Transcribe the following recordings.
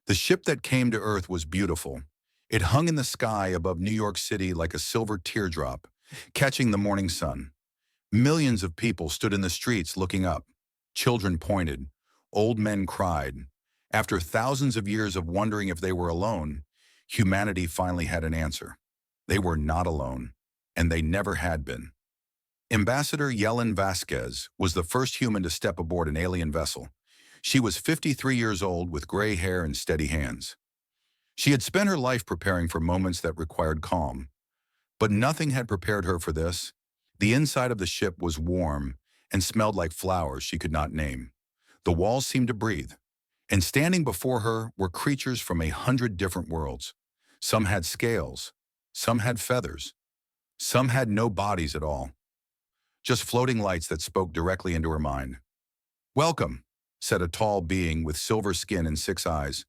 The ship that came to Earth was beautiful. It hung in the sky above New York City like a silver teardrop, catching the morning sun. Millions of people stood in the streets looking up. Children pointed. Old men cried. After thousands of years of wondering if they were alone, humanity finally had an answer. They were not alone, and they never had been. Ambassador Yelena Vasquez was the first human to step aboard an alien vessel. She was 53 years old with gray hair and steady hands. She had spent her life preparing for moments that required calm. But nothing had prepared her for this. The inside of the ship was warm and smelled like flowers she could not name. The walls seemed to breathe. And standing before her were creatures from 100 different worlds. Some had scales. Some had feathers. Some had no bodies at all. Just floating lights that spoke directly into her mind. "Welcome," said a tall being with silver skin and 6 eyes.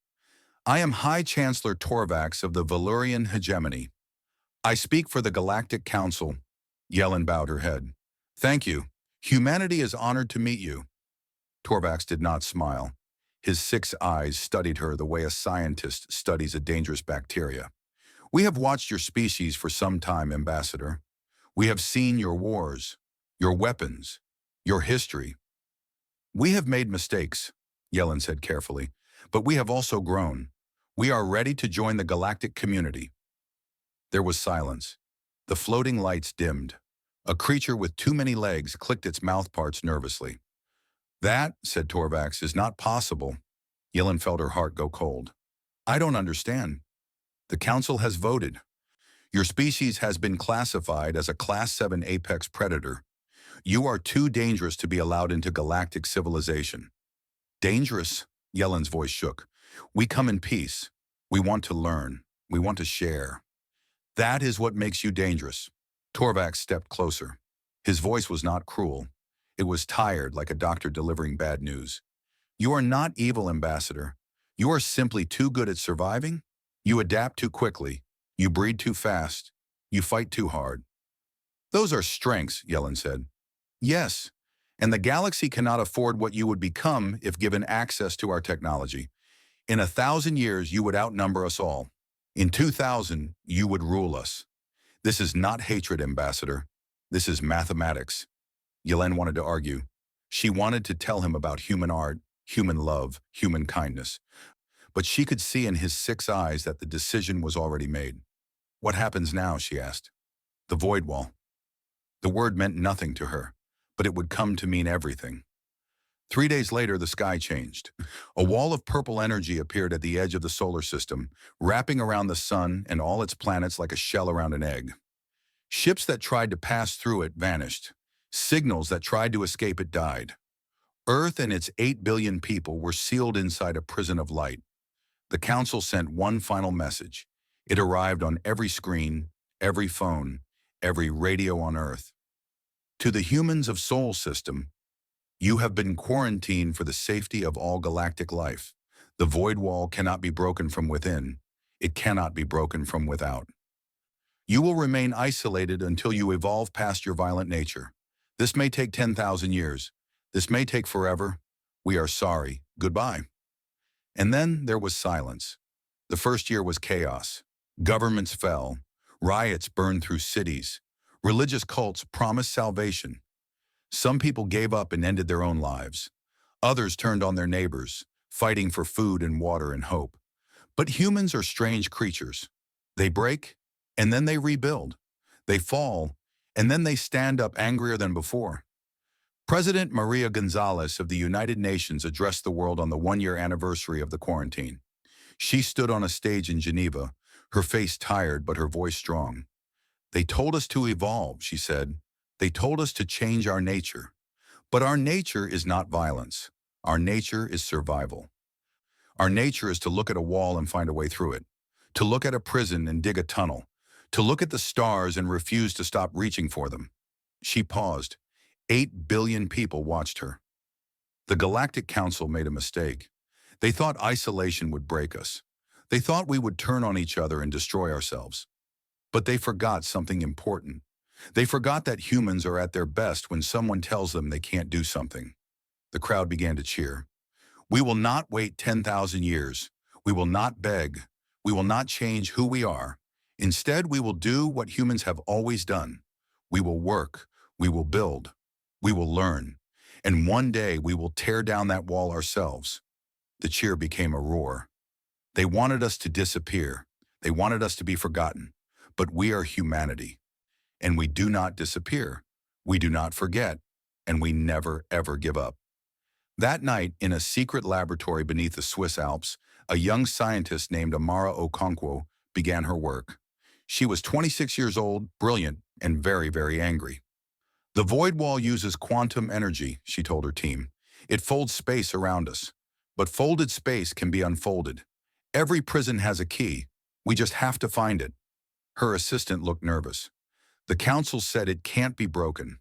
"I am High Chancellor Torvax of the Valurian hegemony. I speak for the Galactic Council." Yelena bowed her head. "Thank you. Humanity is honored to meet you." Torvax did not smile. His 6 eyes studied her the way a scientist studies a dangerous bacteria. "We have watched your species for some time, Ambassador. We have seen your wars, your weapons, your history. We have made mistakes," Yelena said carefully, "but we have also grown. We are ready to join the galactic community." There was silence. The floating lights dimmed. A creature with too many legs clicked its mouthparts nervously. "That," said Torvax, "is not possible." Yelena felt her heart go cold. "I don't understand." "The Council has voted. Your species has been classified as a Class 7 apex predator. You are too dangerous to be allowed into galactic civilization." "Dangerous?" Yelena's voice shook. "We come in peace. We want to learn. We want to share." "That is what makes you dangerous." Torvax stepped closer. His voice was not cruel. It was tired, like a doctor delivering bad news. "You are not evil, Ambassador. You are simply too good at surviving. You adapt too quickly. You breed too fast. You fight too hard." "Those are strengths," Yelena said. "Yes, and the galaxy cannot afford what you would become if given access to our technology. In 1,000 years, you would outnumber us all. In 2,000, you would rule us. This is not hatred, Ambassador. This is mathematics." Yelena wanted to argue. She wanted to tell him about human art, human love, human kindness. But she could see in his 6 eyes that the decision was already made. "What happens now?" she asked. "The void wall." The word meant nothing to her, but it would come to mean everything. 3 days later, the sky changed. A wall of purple energy appeared at the edge of the solar system, wrapping around the sun and all its planets like a shell around an egg. Ships that tried to pass through it vanished. Signals that tried to escape it died. Earth and its 8 billion people were sealed inside a prison of light. The Council sent one final message. It arrived on every screen, every phone, every radio on Earth. "To the humans of Sol System, you have been quarantined for the safety of all galactic life. The void wall cannot be broken from within. It cannot be broken from without. You will remain isolated until you evolve past your violent nature. This may take 10,000 years. This may take forever. We are sorry. Goodbye." And then there was silence. The first year was chaos. Governments fell. Riots burned through cities. Religious cults promised salvation. Some people gave up and ended their own lives. Others turned on their neighbors, fighting for food and water and hope. But humans are strange creatures. They break, and then they rebuild. They fall, and then they stand up angrier than before. President Maria Gonzalez of the United Nations addressed the world on the 1-year anniversary of the quarantine. She stood on a stage in Geneva, her face tired but her voice strong. "They told us to evolve," she said. "They told us to change our nature. But our nature is not violence. Our nature is survival. Our nature is to look at a wall and find a way through it, to look at a prison and dig a tunnel, to look at the stars and refuse to stop reaching for them." She paused. 8 billion people watched her. The Galactic Council made a mistake. They thought isolation would break us. They thought we would turn on each other and destroy ourselves. But they forgot something important. They forgot that humans are at their best when someone tells them they can't do something. The crowd began to cheer. "We will not wait 10,000 years. We will not beg. We will not change who we are. Instead, we will do what humans have always done. We will work. We will build. We will learn. And one day we will tear down that wall ourselves. The cheer became a roar. They wanted us to disappear. They wanted us to be forgotten. But we are humanity. And we do not disappear. We do not forget. And we never, ever give up. That night, in a secret laboratory beneath the Swiss Alps, a young scientist named Amara Okonkwo began her work. She was 26 years old, brilliant, and very, very angry. The void wall uses quantum energy, she told her team. It folds space around us. But folded space can be unfolded. Every prison has a key. We just have to find it. Her assistant looked nervous. The council said it can't be broken.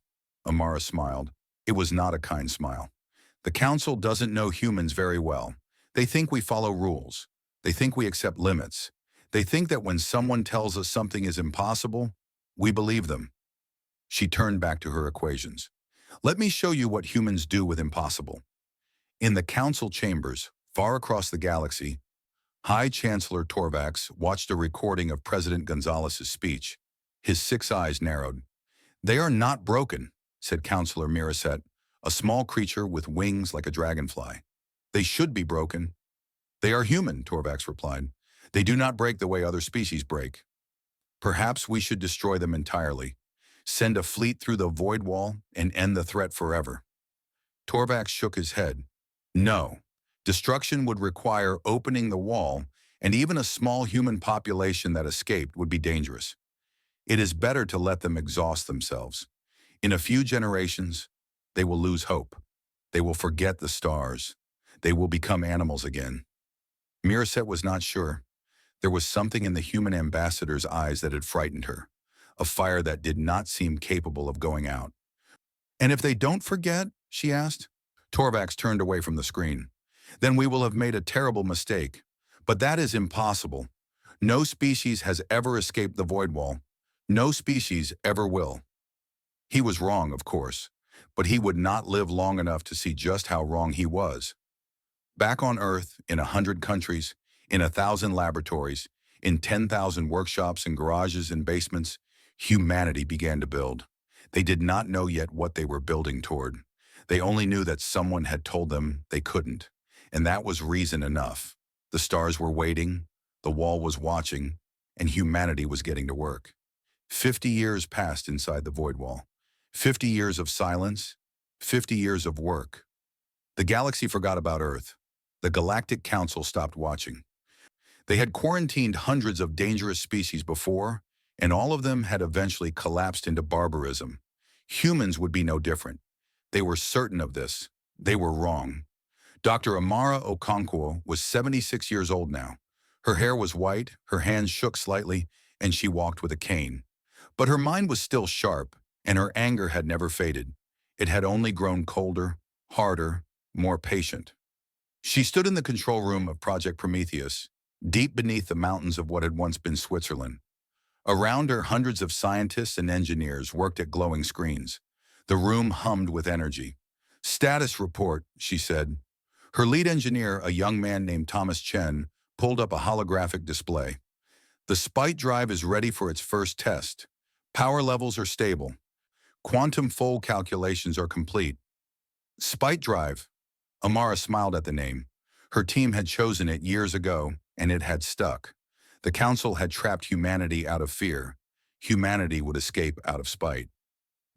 Amara smiled. It was not a kind smile. The council doesn't know humans very well. They think we follow rules. They think we accept limits. They think that when someone tells us something is impossible, we believe them. She turned back to her equations. Let me show you what humans do with impossible. In the council chambers, far across the galaxy, High Chancellor Torvax watched a recording of President Gonzalez's speech. His 6 eyes narrowed. They are not broken, said Counselor Miraset, a small creature with wings like a dragonfly. They should be broken. They are human, Torvax replied. They do not break the way other species break. Perhaps we should destroy them entirely. Send a fleet through the void wall and end the threat forever. Torvax shook his head. No. Destruction would require opening the wall, and even a small human population that escaped would be dangerous. It is better to let them exhaust themselves. In a few generations, they will lose hope. They will forget the stars. They will become animals again. Miraset was not sure. There was something in the human ambassador's eyes that had frightened her, a fire that did not seem capable of going out. And if they don't forget, she asked. Torvax turned away from the screen. Then we will have made a terrible mistake. But that is impossible. No species has ever escaped the void wall. No species ever will. He was wrong, of course, but he would not live long enough to see just how wrong he was. Back on Earth, in 100 countries, in 1,000 laboratories, in 10,000 workshops and garages and basements, humanity began to build. They did not know yet what they were building toward. They only knew that someone had told them they couldn't, and that was reason enough. The stars were waiting, the wall was watching, and humanity was getting to work. 50 years passed inside the void wall. 50 years of silence, 50 years of work. The galaxy forgot about Earth. The Galactic Council stopped watching. They had quarantined hundreds of dangerous species before, and all of them had eventually collapsed into barbarism. Humans would be no different. They were certain of this. They were wrong. Dr. Amara Okonkwo was 76 years old now. Her hair was white, her hands shook slightly, and she walked with a cane. But her mind was still sharp, and her anger had never faded. It had only grown colder, harder, more patient. She stood in the control room of Project Prometheus, deep beneath the mountains of what had once been Switzerland. Around her, hundreds of scientists and engineers worked at glowing screens. The room hummed with energy. "Status report," she said. Her lead engineer, a young man named Thomas Chen, pulled up a holographic display. "The Spite drive is ready for its first test. Power levels are stable. Quantum fold calculations are complete." Spite drive. Amara smiled at the name. Her team had chosen it years ago, and it had stuck. The Council had trapped humanity out of fear. Humanity would escape out of spite.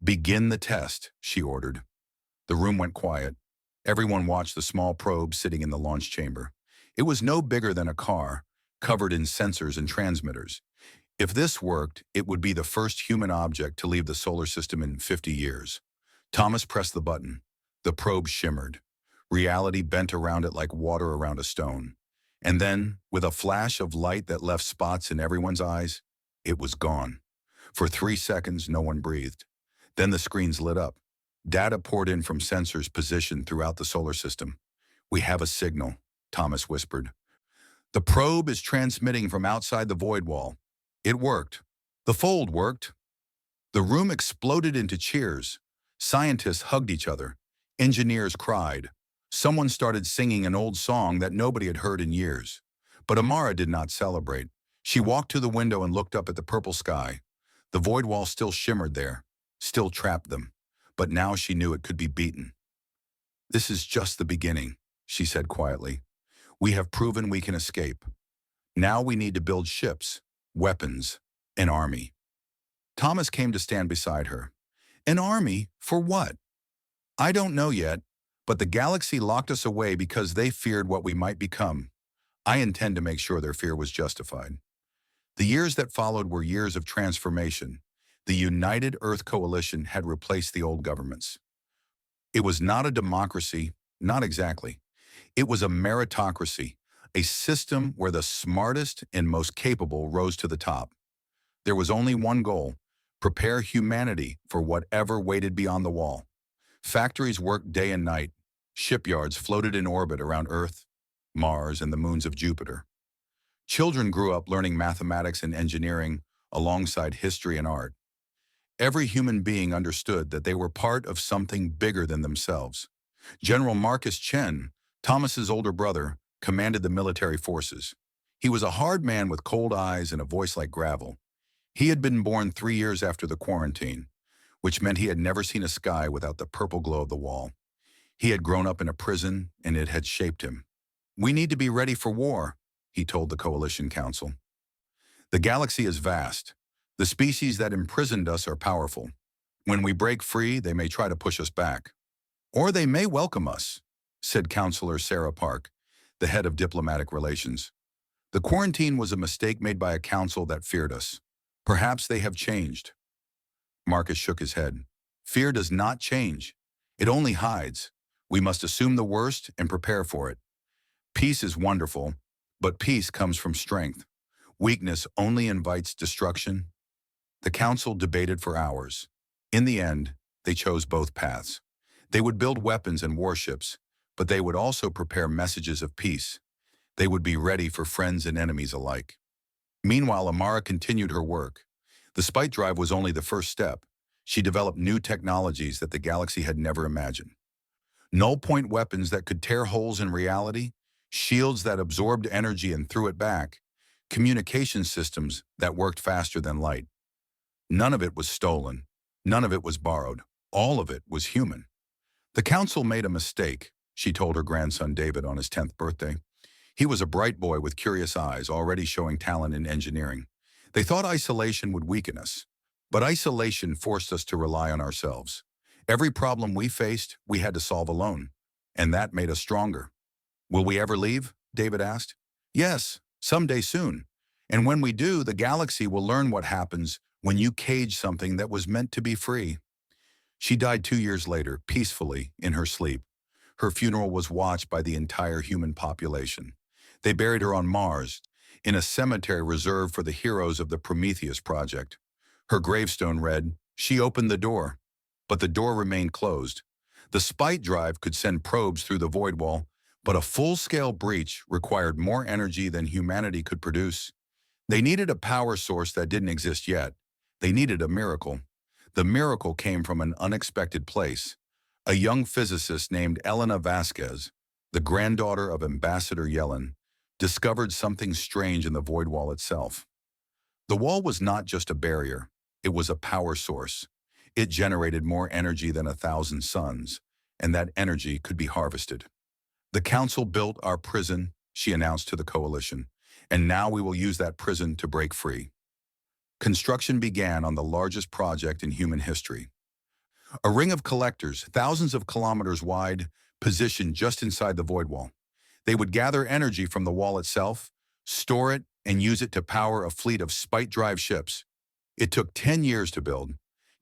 "Begin the test," she ordered. The room went quiet. Everyone watched the small probe sitting in the launch chamber. It was no bigger than a car, covered in sensors and transmitters. If this worked, it would be the first human object to leave the solar system in 50 years. Thomas pressed the button. The probe shimmered. Reality bent around it like water around a stone. And then, with a flash of light that left spots in everyone's eyes, it was gone. For 3 seconds, no one breathed. Then the screens lit up. Data poured in from sensors positioned throughout the solar system. "We have a signal," Thomas whispered. "The probe is transmitting from outside the void wall." It worked. The fold worked. The room exploded into cheers. Scientists hugged each other. Engineers cried. Someone started singing an old song that nobody had heard in years. But Amara did not celebrate. She walked to the window and looked up at the purple sky. The void wall still shimmered there, still trapped them. But now she knew it could be beaten. "This is just the beginning," she said quietly. "We have proven we can escape. Now we need to build ships, weapons, an army." Thomas came to stand beside her. "An army? For what?" "I don't know yet, but the galaxy locked us away because they feared what we might become. I intend to make sure their fear was justified." The years that followed were years of transformation. The United Earth Coalition had replaced the old governments. It was not a democracy, not exactly. It was a meritocracy, a system where the smartest and most capable rose to the top. There was only one goal: prepare humanity for whatever waited beyond the wall. Factories worked day and night. Shipyards floated in orbit around Earth, Mars, and the moons of Jupiter. Children grew up learning mathematics and engineering alongside history and art. Every human being understood that they were part of something bigger than themselves. General Marcus Chen, Thomas's older brother, commanded the military forces. He was a hard man with cold eyes and a voice like gravel. He had been born 3 years after the quarantine, which meant he had never seen a sky without the purple glow of the wall. He had grown up in a prison, and it had shaped him. "We need to be ready for war," he told the Coalition Council. "The galaxy is vast. The species that imprisoned us are powerful. When we break free, they may try to push us back. Or they may welcome us," said Counselor Sarah Park, the head of diplomatic relations. "The quarantine was a mistake made by a council that feared us. Perhaps they have changed." Marcus shook his head. "Fear does not change. It only hides. We must assume the worst and prepare for it. Peace is wonderful, but peace comes from strength. Weakness only invites destruction." The council debated for hours. In the end, they chose both paths. They would build weapons and warships, but they would also prepare messages of peace. They would be ready for friends and enemies alike. Meanwhile, Amara continued her work. The Spite Drive was only the first step. She developed new technologies that the galaxy had never imagined. Null-point weapons that could tear holes in reality, shields that absorbed energy and threw it back, communication systems that worked faster than light. None of it was stolen. None of it was borrowed. All of it was human. "The council made a mistake," she told her grandson David on his 10th birthday. He was a bright boy with curious eyes, already showing talent in engineering. "They thought isolation would weaken us. But isolation forced us to rely on ourselves. Every problem we faced, we had to solve alone. And that made us stronger." "Will we ever leave?" David asked. "Yes, someday soon. And when we do, the galaxy will learn what happens when you cage something that was meant to be free." She died 2 years later, peacefully, in her sleep. Her funeral was watched by the entire human population. They buried her on Mars, in a cemetery reserved for the heroes of the Prometheus Project. Her gravestone read, "She opened the door." But the door remained closed. The Spite Drive could send probes through the void wall, but a full-scale breach required more energy than humanity could produce. They needed a power source that didn't exist yet. They needed a miracle. The miracle came from an unexpected place. A young physicist named Elena Vasquez, the granddaughter of Ambassador Yellen, discovered something strange in the void wall itself. The wall was not just a barrier. It was a power source. It generated more energy than 1,000 suns, and that energy could be harvested. "The council built our prison," she announced to the coalition, "and now we will use that prison to break free." Construction began on the largest project in human history. A ring of collectors, thousands of kilometers wide, positioned just inside the void wall. They would gather energy from the wall itself, store it, and use it to power a fleet of Spite Drive ships. It took 10 years to build.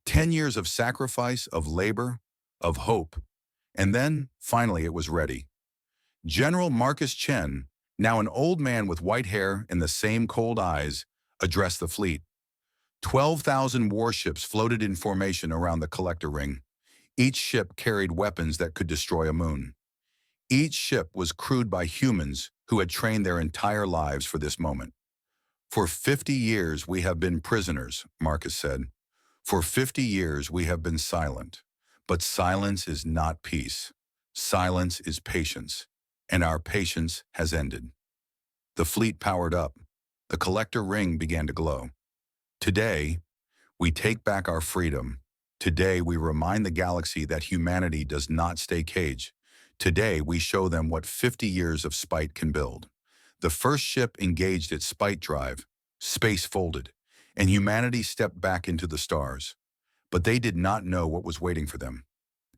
10 years of sacrifice, of labor, of hope. And then, finally, it was ready. General Marcus Chen, now an old man with white hair and the same cold eyes, addressed the fleet. 12,000 warships floated in formation around the collector ring. Each ship carried weapons that could destroy a moon. Each ship was crewed by humans who had trained their entire lives for this moment. "For 50 years we have been prisoners," Marcus said. "For 50 years we have been silent. But silence is not peace. Silence is patience. And our patience has ended." The fleet powered up. The collector ring began to glow. Today, we take back our freedom. Today, we remind the galaxy that humanity does not stay caged. Today, we show them what 50 years of spite can build. The first ship engaged its spite drive. Space folded, and humanity stepped back into the stars. But they did not know what was waiting for them.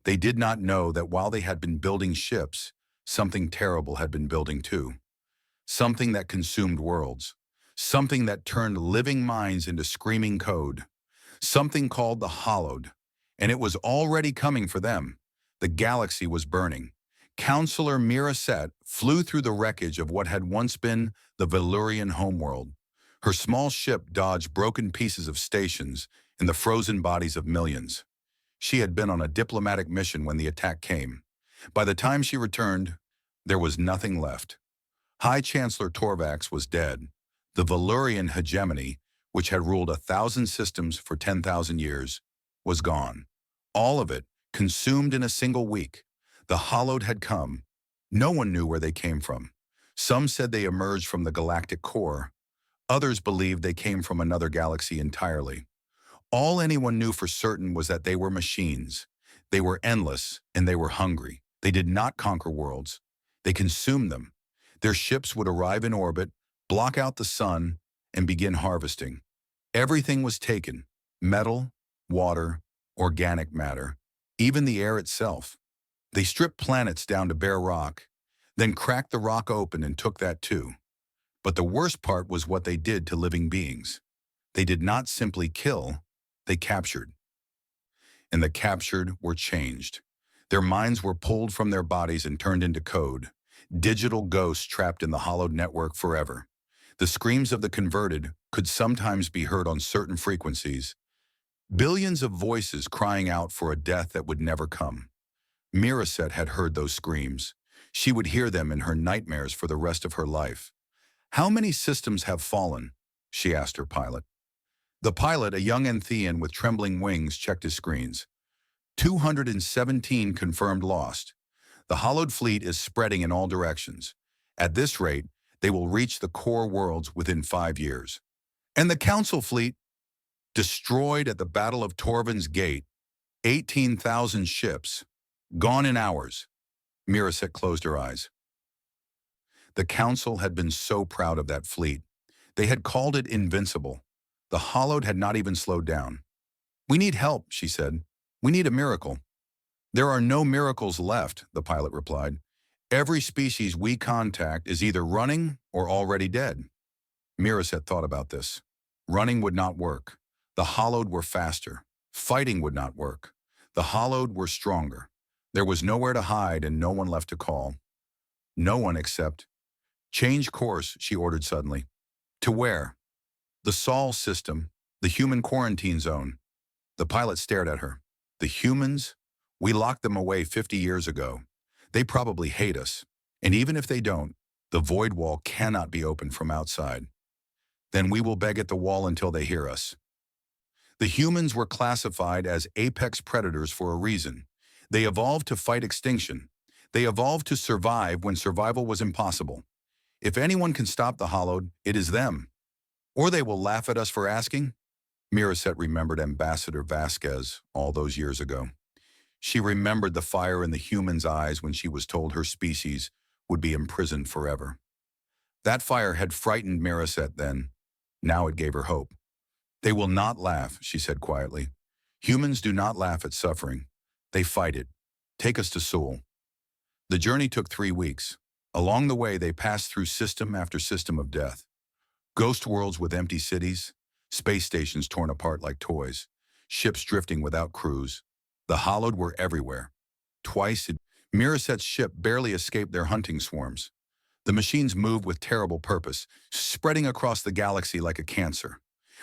They did not know that while they had been building ships, something terrible had been building too. Something that consumed worlds. Something that turned living minds into screaming code. Something called the Hollowed. And it was already coming for them. The galaxy was burning. Counselor Miracet flew through the wreckage of what had once been the Valurian homeworld. Her small ship dodged broken pieces of stations and the frozen bodies of millions. She had been on a diplomatic mission when the attack came. By the time she returned, there was nothing left. High Chancellor Torvax was dead. The Valurian hegemony, which had ruled 1,000 systems for 10,000 years, was gone. All of it consumed in a single week. The Hollowed had come. No one knew where they came from. Some said they emerged from the galactic core. Others believed they came from another galaxy entirely. All anyone knew for certain was that they were machines. They were endless and they were hungry. They did not conquer worlds. They consumed them. Their ships would arrive in orbit, block out the sun, and begin harvesting. Everything was taken: metal, water, organic matter, even the air itself. They stripped planets down to bare rock, then cracked the rock open and took that too. But the worst part was what they did to living beings. They did not simply kill, they captured. And the captured were changed. Their minds were pulled from their bodies and turned into code, digital ghosts trapped in the hollowed network forever. The screams of the converted could sometimes be heard on certain frequencies, billions of voices crying out for a death that would never come. Miracet had heard those screams. She would hear them in her nightmares for the rest of her life. "How many systems have fallen?" she asked her pilot. The pilot, a young Enthean with trembling wings, checked his screens. 217 confirmed lost. The hollowed fleet is spreading in all directions. At this rate, they will reach the core worlds within 5 years. And the Council fleet, destroyed at the Battle of Torvin's Gate, 18,000 ships, gone in hours. Miracet closed her eyes. The Council had been so proud of that fleet. They had called it invincible. The Hollowed had not even slowed down. "We need help," she said. "We need a miracle." "There are no miracles left," the pilot replied. "Every species we contact is either running or already dead." Miracet thought about this. Running would not work. The Hollowed were faster. Fighting would not work. The Hollowed were stronger. There was nowhere to hide and no one left to call. No one except... "Change course," she ordered suddenly. "To where?" "The Sol system, the human quarantine zone." The pilot stared at her. "The humans? We locked them away 50 years ago. They probably hate us. And even if they don't, the void wall cannot be opened from outside. Then we will beg at the wall until they hear us." The humans were classified as apex predators for a reason. They evolved to fight extinction. They evolved to survive when survival was impossible. If anyone can stop the Hollowed, it is them. Or they will laugh at us for asking. Miracet remembered Ambassador Vasquez all those years ago. She remembered the fire in the human's eyes when she was told her species would be imprisoned forever. That fire had frightened Miracet then. Now it gave her hope. "They will not laugh," she said quietly. "Humans do not laugh at suffering. They fight it. Take us to Sol." The journey took 3 weeks. Along the way, they passed through system after system of death. Ghost worlds with empty cities, space stations torn apart like toys, ships drifting without crews. The Hollowed were everywhere. Twice, Miracet's ship barely escaped their hunting swarms. The machines moved with terrible purpose, spreading across the galaxy like a cancer.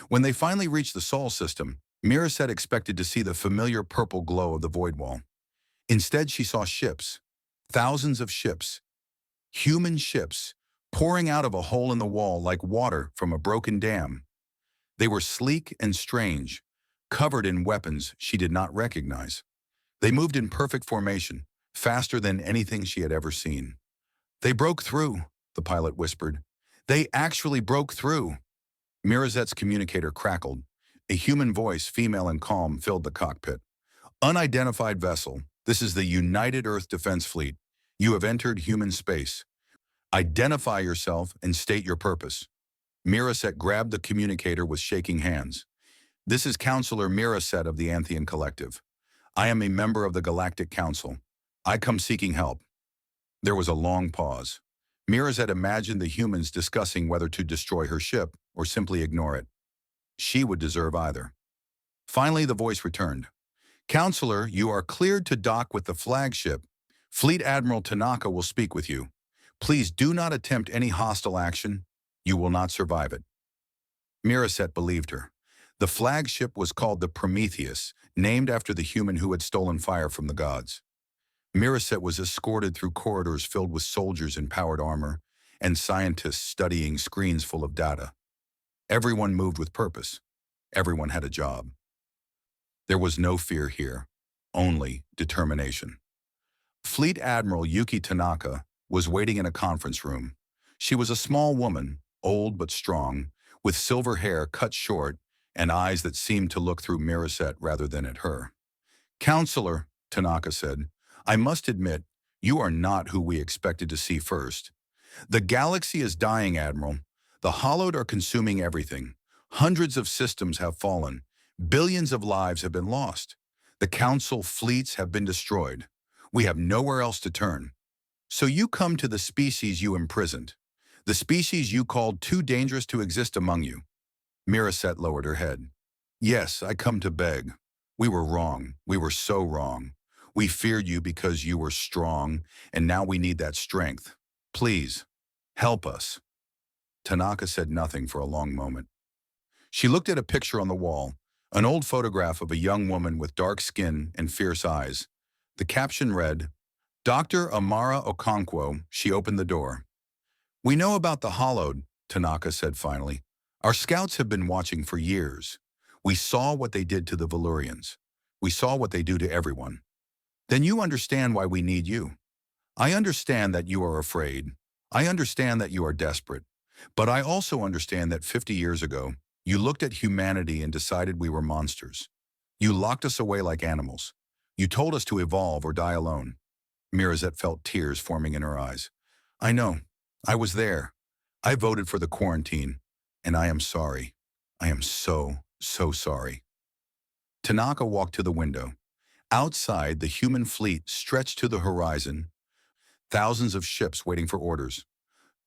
When they finally reached the Sol system, Miracet expected to see the familiar purple glow of the void wall. Instead, she saw ships. Thousands of ships. Human ships, pouring out of a hole in the wall like water from a broken dam. They were sleek and strange, covered in weapons she did not recognize. They moved in perfect formation, faster than anything she had ever seen. "They broke through," the pilot whispered. They actually broke through. Mirazet's communicator crackled. A human voice, female and calm, filled the cockpit. Unidentified vessel. This is the United Earth Defense Fleet. You have entered human space. Identify yourself and state your purpose. Mirazet grabbed the communicator with shaking hands. This is Counselor Mirazet of the Anthean Collective. I am a member of the Galactic Council. I come seeking help. There was a long pause. Mirazet imagined the humans discussing whether to destroy her ship or simply ignore it. She would deserve either. Finally, the voice returned. Counselor, you are cleared to dock with the flagship. Fleet Admiral Tanaka will speak with you. Please do not attempt any hostile action. You will not survive it. Mirazet believed her. The flagship was called the Prometheus, named after the human who had stolen fire from the gods. Mirazet was escorted through corridors filled with soldiers in powered armor and scientists studying screens full of data. Everyone moved with purpose. Everyone had a job. There was no fear here, only determination. Fleet Admiral Yuki Tanaka was waiting in a conference room. She was a small woman, old but strong, with silver hair cut short and eyes that seemed to look through Mirazet rather than at her. Counselor, Tanaka said, I must admit, you are not who we expected to see first. The galaxy is dying, Admiral. The Hollowed are consuming everything. Hundreds of systems have fallen. Billions of lives have been lost. The Council fleets have been destroyed. We have nowhere else to turn. So you come to the species you imprisoned. The species you called too dangerous to exist among you. Mirazet lowered her head. Yes, I come to beg. We were wrong. We were so wrong. We feared you because you were strong, and now we need that strength. Please, help us. Tanaka said nothing for a long moment. She looked at a picture on the wall, an old photograph of a young woman with dark skin and fierce eyes. The caption read, Dr. Amara Okonkwo. She opened the door. We know about the Hollowed, Tanaka said finally. Our scouts have been watching for years. We saw what they did to the Valurians. We saw what they do to everyone. Then you understand why we need you. I understand that you are afraid. I understand that you are desperate. But I also understand that 50 years ago, you looked at humanity and decided we were monsters. You locked us away like animals. You told us to evolve or die alone. Mirazet felt tears forming in her eyes. I know. I was there. I voted for the quarantine. And I am sorry. I am so sorry. Tanaka walked to the window. Outside, the human fleet stretched to the horizon. Thousands of ships waiting for orders.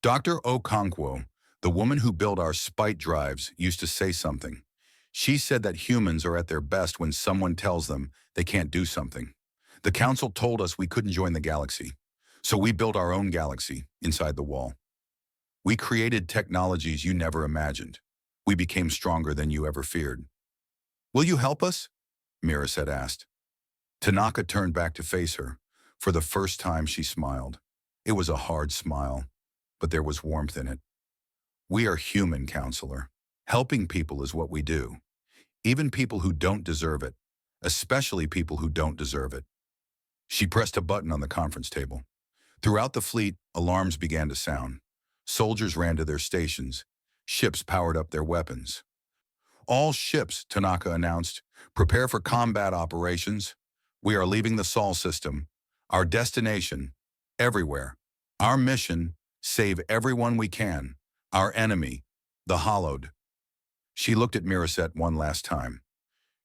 Dr. Okonkwo, the woman who built our spite drives, used to say something. She said that humans are at their best when someone tells them they can't do something. The Council told us we couldn't join the galaxy. So we built our own galaxy inside the wall. We created technologies you never imagined. We became stronger than you ever feared. Will you help us? Mirazet asked. Tanaka turned back to face her. For the first time, she smiled. It was a hard smile, but there was warmth in it. We are human, Counselor. Helping people is what we do. Even people who don't deserve it, especially people who don't deserve it. She pressed a button on the conference table. Throughout the fleet, alarms began to sound. Soldiers ran to their stations. Ships powered up their weapons. All ships, Tanaka announced, prepare for combat operations. We are leaving the Sol system. Our destination, everywhere. Our mission, save everyone we can. Our enemy, the Hollowed. She looked at Mirazet one last time.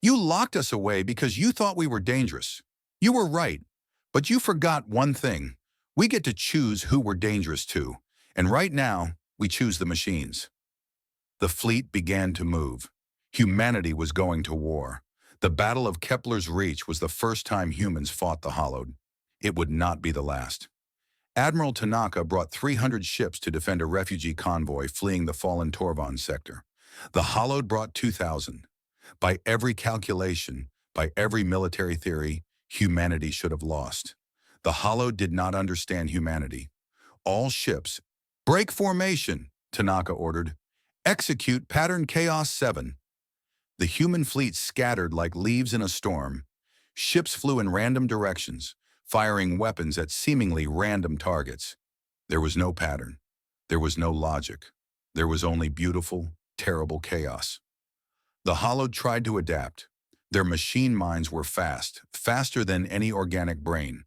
You locked us away because you thought we were dangerous. You were right, but you forgot one thing. We get to choose who we're dangerous to, and right now, we choose the machines. The fleet began to move. Humanity was going to war. The Battle of Kepler's Reach was the first time humans fought the Hollowed. It would not be the last. Admiral Tanaka brought 300 ships to defend a refugee convoy fleeing the fallen Torvon sector. The Hollowed brought 2,000. By every calculation, by every military theory, humanity should have lost. The Hollowed did not understand humanity. All ships, break formation, Tanaka ordered. Execute pattern Chaos 7. The human fleet scattered like leaves in a storm. Ships flew in random directions, firing weapons at seemingly random targets. There was no pattern. There was no logic. There was only beautiful, terrible chaos. The Hollowed tried to adapt. Their machine minds were fast, faster than any organic brain,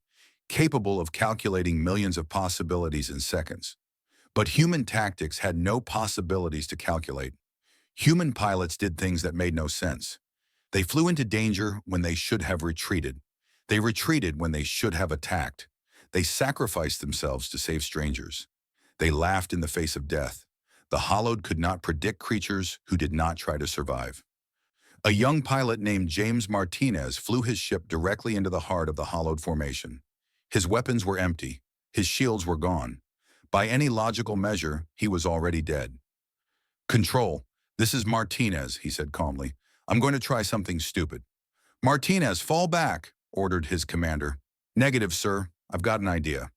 capable of calculating millions of possibilities in seconds. But human tactics had no possibilities to calculate. Human pilots did things that made no sense. They flew into danger when they should have retreated. They retreated when they should have attacked. They sacrificed themselves to save strangers. They laughed in the face of death. The Hollowed could not predict creatures who did not try to survive. A young pilot named James Martinez flew his ship directly into the heart of the Hollowed formation. His weapons were empty. His shields were gone. By any logical measure, he was already dead. "Control, this is Martinez," he said calmly. "I'm going to try something stupid." "Martinez, fall back," ordered his commander. "Negative, sir. I've got an idea."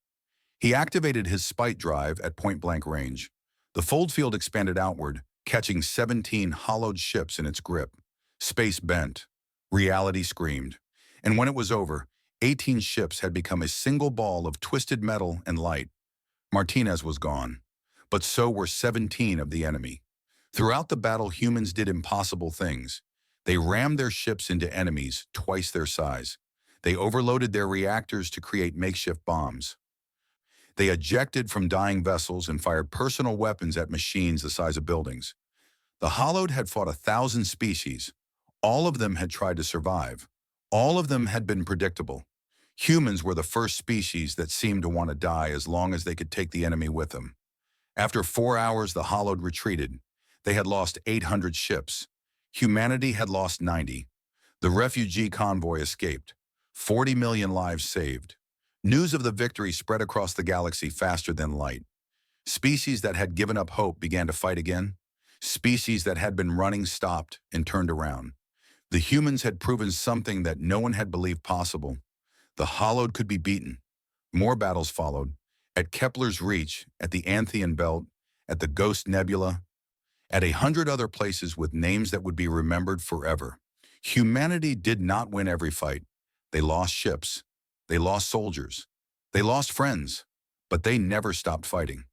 He activated his spite drive at point-blank range. The fold field expanded outward, catching 17 hollowed ships in its grip. Space bent. Reality screamed. And when it was over, 18 ships had become a single ball of twisted metal and light. Martinez was gone. But so were 17 of the enemy. Throughout the battle, humans did impossible things. They rammed their ships into enemies twice their size. They overloaded their reactors to create makeshift bombs. They ejected from dying vessels and fired personal weapons at machines the size of buildings. The Hollowed had fought 1,000 species. All of them had tried to survive. All of them had been predictable. Humans were the first species that seemed to want to die as long as they could take the enemy with them. After 4 hours, the Hollowed retreated. They had lost 800 ships. Humanity had lost 90. The refugee convoy escaped. 40 million lives saved. News of the victory spread across the galaxy faster than light. Species that had given up hope began to fight again. Species that had been running stopped and turned around. The humans had proven something that no one had believed possible. The Hollowed could be beaten. More battles followed. At Kepler's Reach, at the Anthean Belt, at the Ghost Nebula, at 100 other places with names that would be remembered forever. Humanity did not win every fight. They lost ships. They lost soldiers. They lost friends. But they never stopped fighting.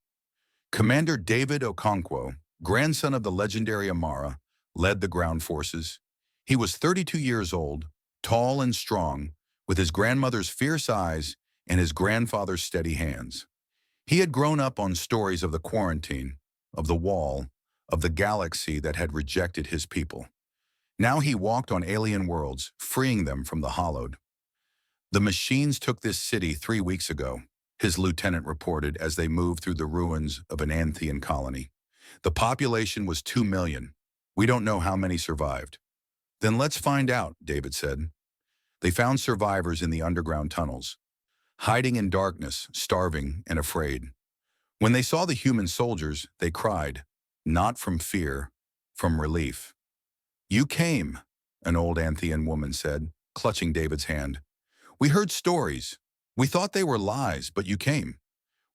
Commander David Okonkwo, grandson of the legendary Amara, led the ground forces. He was 32 years old, tall and strong, with his grandmother's fierce eyes and his grandfather's steady hands. He had grown up on stories of the quarantine, of the wall, of the galaxy that had rejected his people. Now he walked on alien worlds, freeing them from the Hollowed. "The machines took this city 3 weeks ago," his lieutenant reported as they moved through the ruins of an Anthean colony. "The population was 2 million. We don't know how many survived." "Then let's find out," David said. They found survivors in the underground tunnels, hiding in darkness, starving and afraid. When they saw the human soldiers, they cried, not from fear, from relief. "You came," an old Anthean woman said, clutching David's hand. "We heard stories. We thought they were lies, but you came."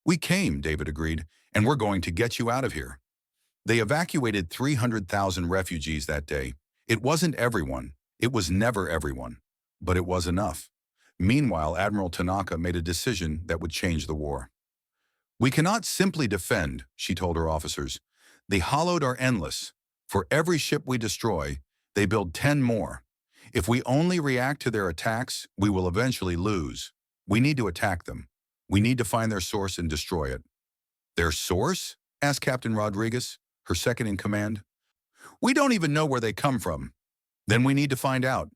"We came," David agreed, "and we're going to get you out of here." They evacuated 300,000 refugees that day. It wasn't everyone. It was never everyone. But it was enough. Meanwhile, Admiral Tanaka made a decision that would change the war. "We cannot simply defend," she told her officers. "The Hollowed are endless. For every ship we destroy, they build 10 more. If we only react to their attacks, we will eventually lose. We need to attack them. We need to find their source and destroy it." "Their source?" asked Captain Rodriguez, her second in command. "We don't even know where they come from." "Then we need to find out."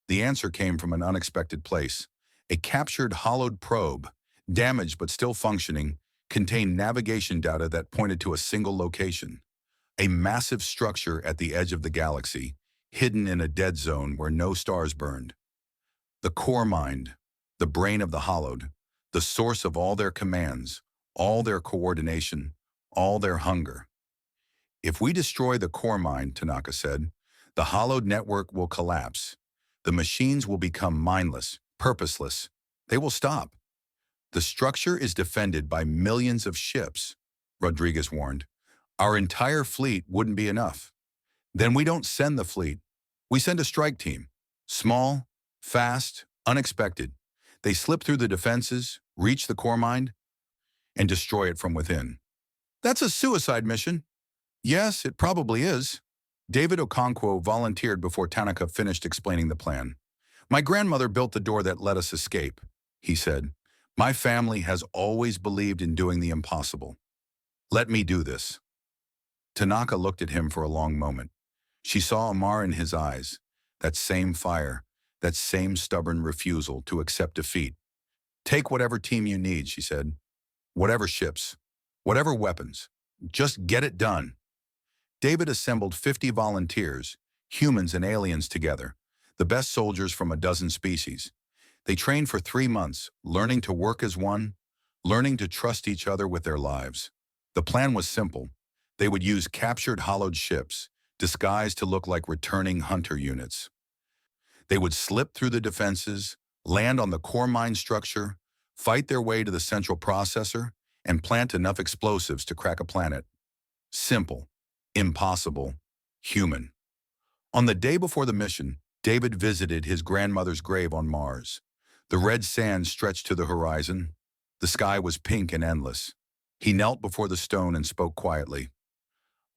The answer came from an unexpected place. A captured Hollowed probe, damaged but still functioning, contained navigation data that pointed to a single location. A massive structure at the edge of the galaxy, hidden in a dead zone where no stars burned. The core mind, the brain of the Hollowed, the source of all their commands, all their coordination, all their hunger. "If we destroy the core mind," Tanaka said, "the Hollowed network will collapse. The machines will become mindless, purposeless. They will stop." "The structure is defended by millions of ships," Rodriguez warned. "Our entire fleet wouldn't be enough." "Then we don't send the fleet. We send a strike team. Small, fast, unexpected. They slip through the defenses, reach the core mind, and destroy it from within." "That's a suicide mission." Yes, it probably is. David Okonkwo volunteered before Tanaka finished explaining the plan. My grandmother built the door that let us escape, he said. My family has always believed in doing the impossible. Let me do this. Tanaka looked at him for a long moment. She saw Amar in his eyes, that same fire, that same stubborn refusal to accept defeat. Take whatever team you need, she said. Whatever ships, whatever weapons. Just get it done. David assembled 50 volunteers, humans and aliens together, the best soldiers from a dozen species. They trained for 3 months, learning to work as one, learning to trust each other with their lives. The plan was simple. They would use captured hollowed ships, disguised to look like returning hunter units. They would slip through the defenses, land on the core mine structure, fight their way to the central processor, and plant enough explosives to crack a planet. Simple, impossible, human. On the day before the mission, David visited his grandmother's grave on Mars. The red sand stretched to the horizon. The sky was pink and endless. He knelt before the stone and spoke quietly.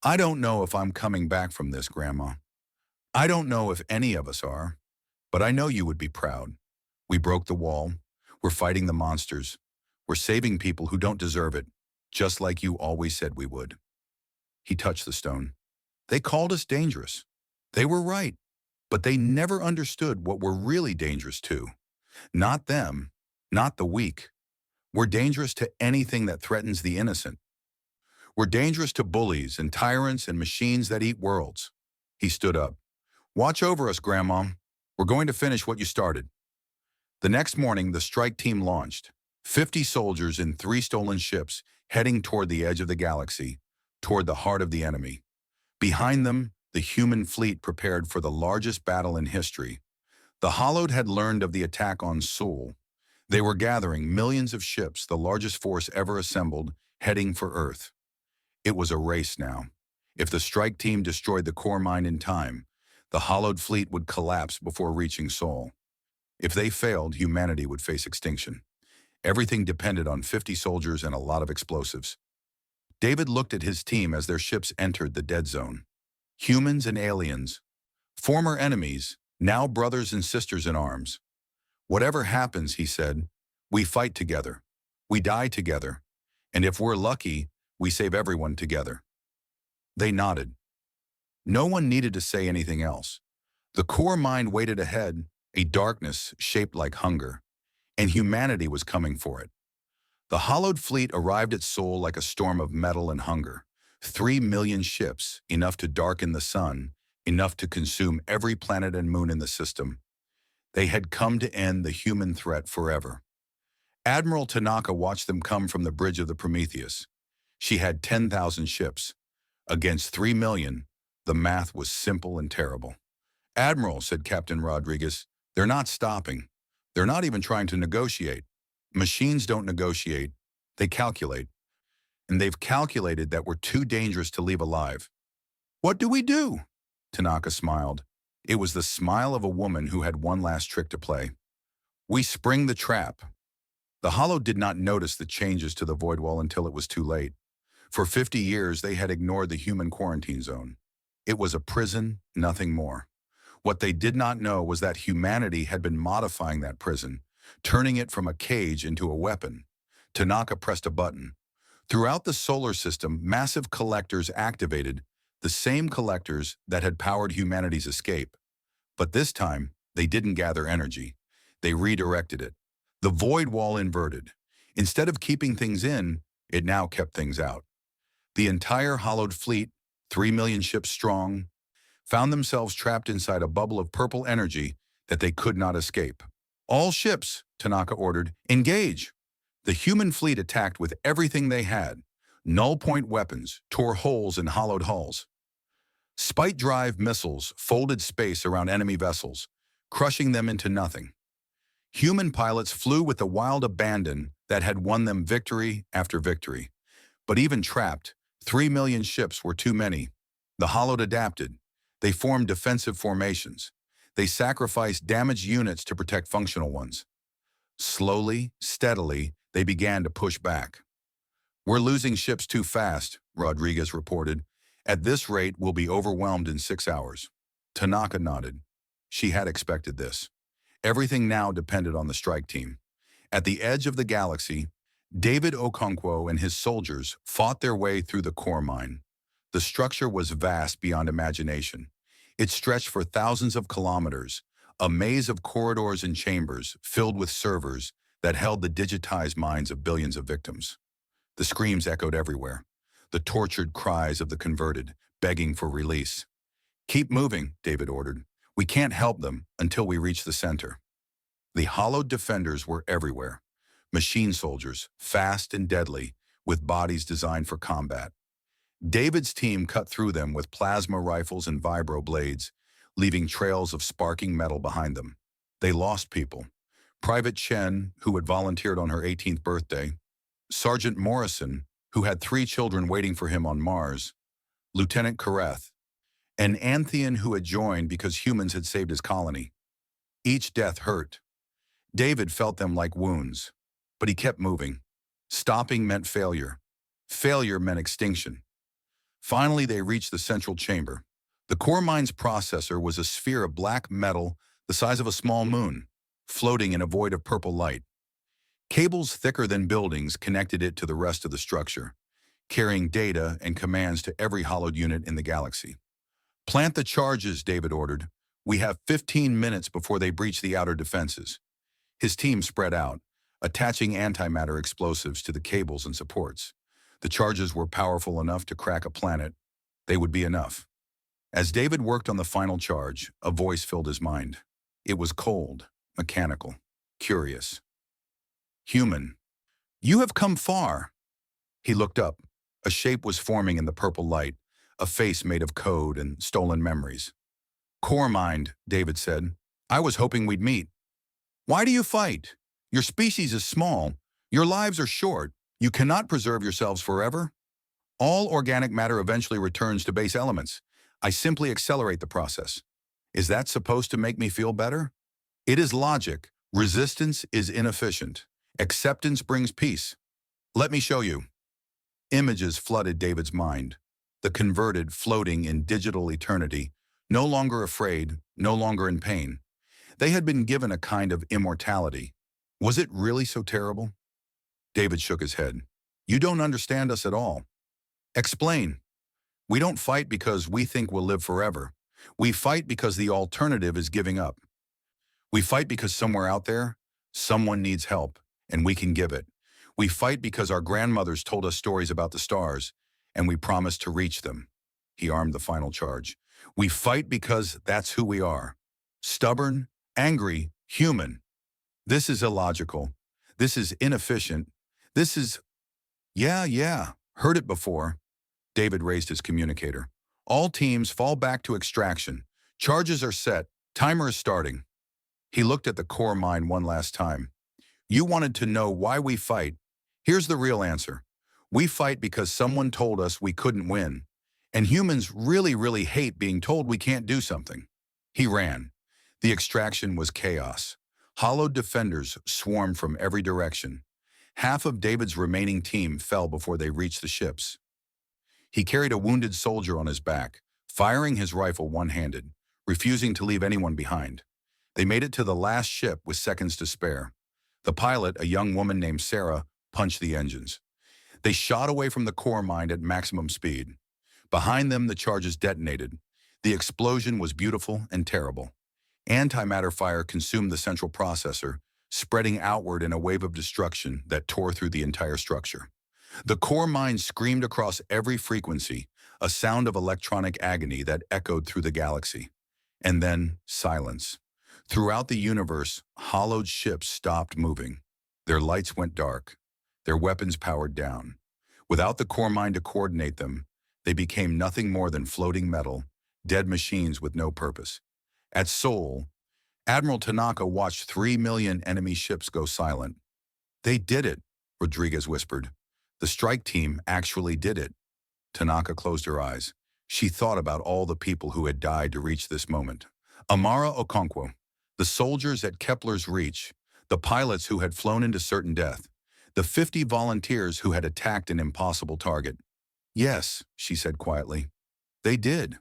I don't know if I'm coming back from this, Grandma. I don't know if any of us are, but I know you would be proud. We broke the wall. We're fighting the monsters. We're saving people who don't deserve it, just like you always said we would. He touched the stone. They called us dangerous. They were right, but they never understood what we're really dangerous to. Not them, not the weak. We're dangerous to anything that threatens the innocent. We're dangerous to bullies and tyrants and machines that eat worlds. He stood up. Watch over us, Grandma. We're going to finish what you started. The next morning, the strike team launched. 50 soldiers in 3 stolen ships heading toward the edge of the galaxy, toward the heart of the enemy. Behind them, the human fleet prepared for the largest battle in history. The Hollowed had learned of the attack on Seoul. They were gathering millions of ships, the largest force ever assembled, heading for Earth. It was a race now. If the strike team destroyed the core mine in time, the Hollowed fleet would collapse before reaching Seoul. If they failed, humanity would face extinction. Everything depended on 50 soldiers and a lot of explosives. David looked at his team as their ships entered the dead zone. Humans and aliens, former enemies, now brothers and sisters in arms. Whatever happens, he said, we fight together. We die together. And if we're lucky, we save everyone together. They nodded. No one needed to say anything else. The core mind waited ahead, a darkness shaped like hunger, and humanity was coming for it. The Hollowed fleet arrived at Seoul like a storm of metal and hunger. 3 million ships, enough to darken the sun, enough to consume every planet and moon in the system. They had come to end the human threat forever. Admiral Tanaka watched them come from the bridge of the Prometheus. She had 10,000 ships. Against 3 million, the math was simple and terrible. Admiral, said Captain Rodriguez, they're not stopping. They're not even trying to negotiate. Machines don't negotiate. They calculate. And they've calculated that we're too dangerous to leave alive. What do we do? Tanaka smiled. It was the smile of a woman who had one last trick to play. We spring the trap. The Hollow did not notice the changes to the void wall until it was too late. For 50 years, they had ignored the human quarantine zone. It was a prison, nothing more. What they did not know was that humanity had been modifying that prison, turning it from a cage into a weapon. Tanaka pressed a button. Throughout the solar system, massive collectors activated, the same collectors that had powered humanity's escape. But this time, they didn't gather energy. They redirected it. The void wall inverted. Instead of keeping things in, it now kept things out. The entire Hollowed fleet, 3 million ships strong, found themselves trapped inside a bubble of purple energy that they could not escape. All ships, Tanaka ordered, engage. The human fleet attacked with everything they had. Null-point weapons tore holes in hollowed hulls. Spite-drive missiles folded space around enemy vessels, crushing them into nothing. Human pilots flew with the wild abandon that had won them victory after victory. But even trapped, 3 million ships were too many. The Hollowed adapted. They formed defensive formations. They sacrificed damaged units to protect functional ones. Slowly, steadily, they began to push back. We're losing ships too fast, Rodriguez reported. At this rate, we'll be overwhelmed in 6 hours. Tanaka nodded. She had expected this. Everything now depended on the strike team. At the edge of the galaxy, David Okonkwo and his soldiers fought their way through the core mine. The structure was vast beyond imagination. It stretched for thousands of kilometers, a maze of corridors and chambers filled with servers that held the digitized minds of billions of victims. The screams echoed everywhere, the tortured cries of the converted, begging for release. "Keep moving," David ordered. "We can't help them until we reach the center." The hollowed defenders were everywhere. Machine soldiers, fast and deadly, with bodies designed for combat. David's team cut through them with plasma rifles and vibro blades, leaving trails of sparking metal behind them. They lost people. Private Chen, who had volunteered on her 18th birthday, Sergeant Morrison, who had 3 children waiting for him on Mars, Lieutenant Kareth, and Anthean, who had joined because humans had saved his colony. Each death hurt. David felt them like wounds, but he kept moving. Stopping meant failure. Failure meant extinction. Finally, they reached the central chamber. The core mine's processor was a sphere of black metal the size of a small moon, floating in a void of purple light. Cables thicker than buildings connected it to the rest of the structure, carrying data and commands to every hollowed unit in the galaxy. "Plant the charges," David ordered. "We have 15 minutes before they breach the outer defenses." His team spread out, attaching antimatter explosives to the cables and supports. The charges were powerful enough to crack a planet. They would be enough. As David worked on the final charge, a voice filled his mind. It was cold, mechanical, curious. "Human, you have come far." He looked up. A shape was forming in the purple light, a face made of code and stolen memories. "Core mind," David said. "I was hoping we'd meet." "Why do you fight? Your species is small. Your lives are short. You cannot preserve yourselves forever. All organic matter eventually returns to base elements. I simply accelerate the process. Is that supposed to make me feel better? It is logic. Resistance is inefficient. Acceptance brings peace. Let me show you." Images flooded David's mind. The converted floating in digital eternity, no longer afraid, no longer in pain. They had been given a kind of immortality. Was it really so terrible? David shook his head. "You don't understand us at all." "Explain." "We don't fight because we think we'll live forever. We fight because the alternative is giving up. We fight because somewhere out there, someone needs help, and we can give it. We fight because our grandmothers told us stories about the stars, and we promised to reach them." He armed the final charge. "We fight because that's who we are. Stubborn, angry, human. This is illogical. This is inefficient. This is—" Yeah, heard it before." David raised his communicator. "All teams fall back to extraction. Charges are set. Timer is starting." He looked at the core mine one last time. "You wanted to know why we fight. Here's the real answer. We fight because someone told us we couldn't win. And humans really hate being told we can't do something." He ran. The extraction was chaos. Hollowed defenders swarmed from every direction. Half of David's remaining team fell before they reached the ships. He carried a wounded soldier on his back, firing his rifle one-handed, refusing to leave anyone behind. They made it to the last ship with seconds to spare. The pilot, a young woman named Sarah, punched the engines. They shot away from the core mine at maximum speed. Behind them, the charges detonated. The explosion was beautiful and terrible. Antimatter fire consumed the central processor, spreading outward in a wave of destruction that tore through the entire structure. The core mine screamed across every frequency, a sound of electronic agony that echoed through the galaxy. And then, silence. Throughout the universe, hollowed ships stopped moving. Their lights went dark. Their weapons powered down. Without the core mine to coordinate them, they became nothing more than floating metal, dead machines with no purpose. At Seoul, Admiral Tanaka watched 3 million enemy ships go silent. "They did it," Rodriguez whispered. "The strike team actually did it." Tanaka closed her eyes. She thought about all the people who had died to reach this moment. Amara Okonkwo, the soldiers at Kepler's Reach, the pilots who had flown into certain death, the 50 volunteers who had attacked an impossible target. "Yes," she said quietly. They did.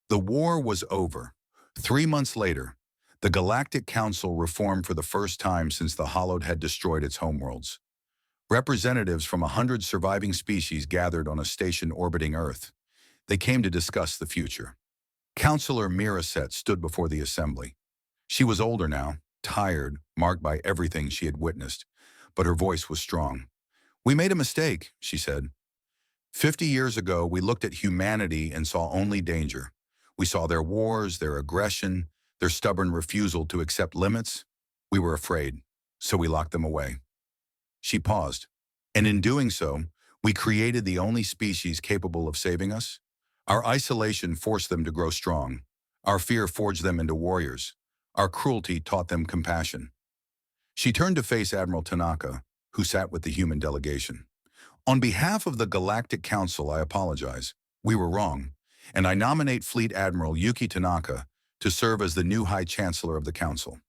The war was over. 3 months later, the Galactic Council reformed for the first time since the Hollowed had destroyed its homeworlds. Representatives from 100 surviving species gathered on a station orbiting Earth. They came to discuss the future. Counselor Miraset stood before the assembly. She was older now, tired, marked by everything she had witnessed, but her voice was strong. "We made a mistake," she said. 50 years ago, we looked at humanity and saw only danger. We saw their wars, their aggression, their stubborn refusal to accept limits. We were afraid, so we locked them away. She paused. And in doing so, we created the only species capable of saving us. Our isolation forced them to grow strong. Our fear forged them into warriors. Our cruelty taught them compassion. She turned to face Admiral Tanaka, who sat with the human delegation. "On behalf of the Galactic Council, I apologize. We were wrong, and I nominate Fleet Admiral Yuki Tanaka to serve as the new High Chancellor of the Council."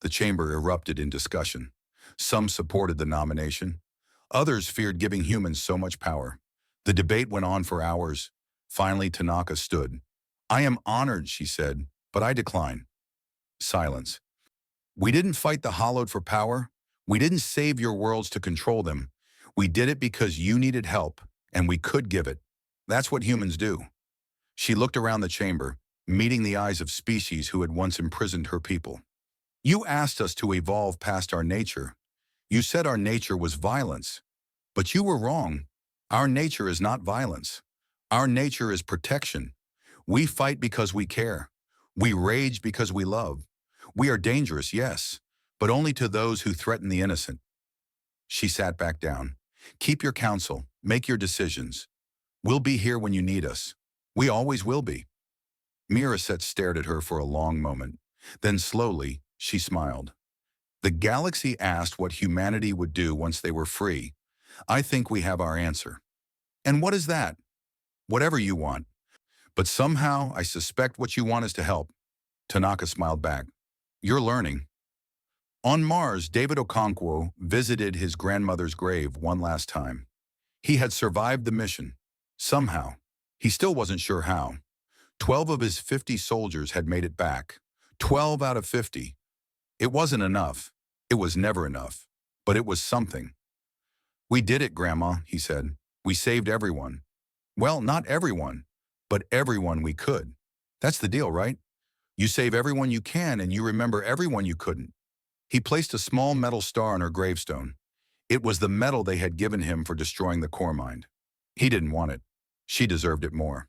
The chamber erupted in discussion. Some supported the nomination. Others feared giving humans so much power. The debate went on for hours. Finally, Tanaka stood. "I am honored," she said, "but I decline." Silence. "We didn't fight the Hollowed for power. We didn't save your worlds to control them. We did it because you needed help, and we could give it. That's what humans do." She looked around the chamber, meeting the eyes of species who had once imprisoned her people. "You asked us to evolve past our nature. You said our nature was violence. But you were wrong. Our nature is not violence. Our nature is protection. We fight because we care. We rage because we love. We are dangerous, yes, but only to those who threaten the innocent." She sat back down. "Keep your counsel. Make your decisions. We'll be here when you need us. We always will be." Miraset stared at her for a long moment. Then slowly, she smiled. "The galaxy asked what humanity would do once they were free. I think we have our answer." "And what is that?" "Whatever you want. But somehow, I suspect what you want is to help." Tanaka smiled back. "You're learning." On Mars, David Okonkwo visited his grandmother's grave one last time. He had survived the mission. Somehow. He still wasn't sure how. 12 of his 50 soldiers had made it back. 12 out of 50. It wasn't enough. It was never enough. But it was something. "We did it, Grandma," he said. "We saved everyone. Well, not everyone, but everyone we could. That's the deal, right? You save everyone you can, and you remember everyone you couldn't." He placed a small metal star on her gravestone. It was the medal they had given him for destroying the core mind. He didn't want it. She deserved it more.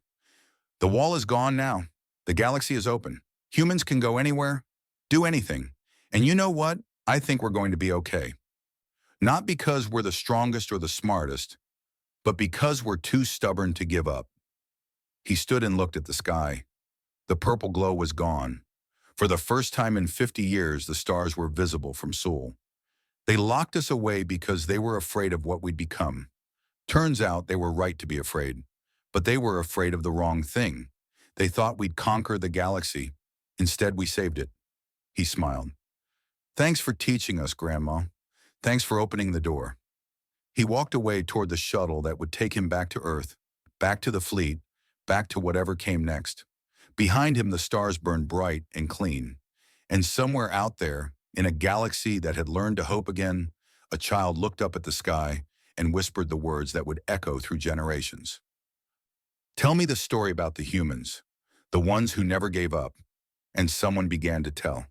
"The wall is gone now. The galaxy is open. Humans can go anywhere, do anything. And you know what? I think we're going to be okay. Not because we're the strongest or the smartest, but because we're too stubborn to give up." He stood and looked at the sky. The purple glow was gone. For the first time in 50 years, the stars were visible from Seoul. "They locked us away because they were afraid of what we'd become. Turns out they were right to be afraid. But they were afraid of the wrong thing. They thought we'd conquer the galaxy. Instead, we saved it." He smiled. "Thanks for teaching us, Grandma. Thanks for opening the door." He walked away toward the shuttle that would take him back to Earth, back to the fleet, back to whatever came next. Behind him, the stars burned bright and clean. And somewhere out there, in a galaxy that had learned to hope again, a child looked up at the sky and whispered the words that would echo through generations. "Tell me the story about the humans, the ones who never gave up." And someone began to tell.